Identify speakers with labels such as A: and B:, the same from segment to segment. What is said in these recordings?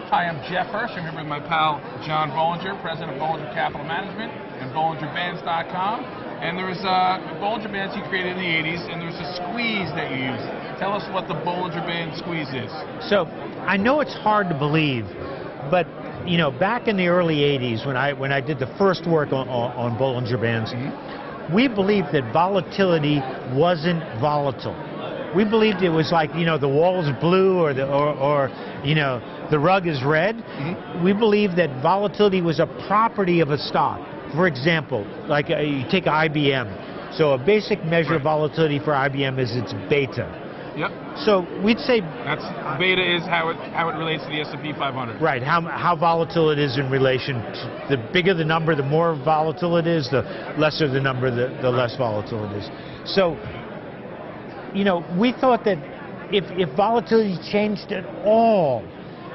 A: Hi, I'm Jeff Hirsch. I'm here with my pal John Bollinger, president of Bollinger Capital Management and BollingerBands.com. And there's Bollinger Bands you created in the 80s, and there's a squeeze that you use. Tell us what the Bollinger Bands Squeeze is.
B: So, I know it's hard to believe, but you know, back in the early 80s when I did the first work on Bollinger Bands, we believed that volatility wasn't volatile. We believed it was like, you know, the wall is blue or you know, the rug is red. We believed that volatility was a property of a stock. For example, like you take IBM. So a basic measure of volatility for IBM is its beta.
A: Yep.
B: So we'd say
A: that's beta is how it relates to the S&P 500.
B: Right. How volatile it is in relation to, the bigger the number, the more volatile it is. The lesser the number, the less volatile it is. So, you know, we thought that if volatility changed at all,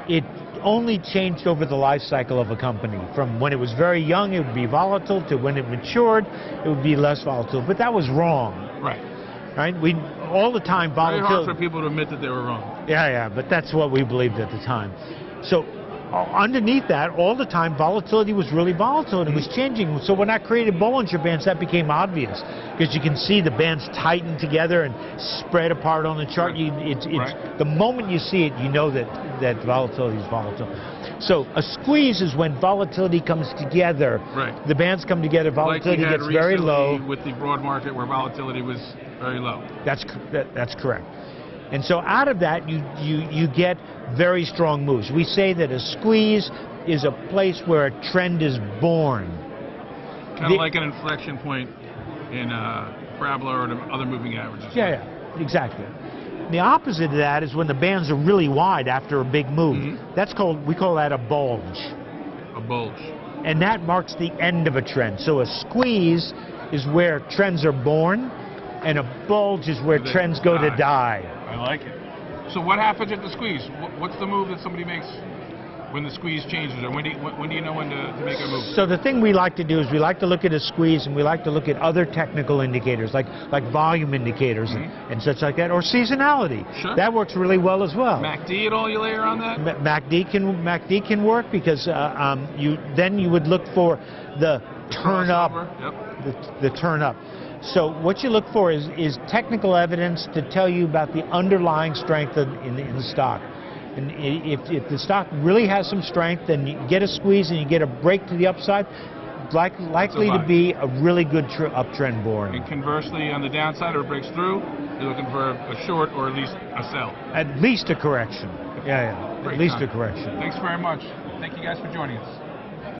B: it only changed over the life cycle of a company. From when it was very young, it would be volatile, to when it matured, it would be less volatile. But that was wrong.
A: Right.
B: Right? We all the time volatility.
A: Very hard for people to admit that they were wrong.
B: Yeah, but that's what we believed at the time. So underneath that, all the time, volatility was really volatile and it was changing. So when I created Bollinger Bands, that became obvious because you can see the bands tighten together and spread apart on the chart. The moment you see it, you know that volatility is volatile. So a squeeze is when volatility comes together. Right. The bands come together, volatility gets very low.
A: With the broad market where volatility was very low.
B: That's correct. And so out of that, you get very strong moves. We say that a squeeze is a place where a trend is born.
A: Kind of like an inflection point in parabola or other moving averages.
B: Yeah, exactly. The opposite of that is when the bands are really wide after a big move. We call that a bulge.
A: A bulge.
B: And that marks the end of a trend. So a squeeze is where trends are born, and a bulge is where trends go to die.
A: I like it. So what happens at the squeeze? What's the move that somebody makes when the squeeze changes, or when do you know when to make a move?
B: So the thing we like to do is we like to look at a squeeze, and we like to look at other technical indicators like volume indicators and such like that, or seasonality. Sure. That works really well as well.
A: MACD at all you layer on that?
B: MACD can work because then you would look for the turn up. The turn up. So what you look for is technical evidence to tell you about the underlying strength in the stock. And if the stock really has some strength, then you get a squeeze and you get a break to the upside, likely to be a really good uptrend born.
A: And conversely, on the downside, or it breaks through, you're looking for a short or at least a sell.
B: At least a correction. Yeah. At least a correction.
A: Thanks very much. Thank you guys for joining us.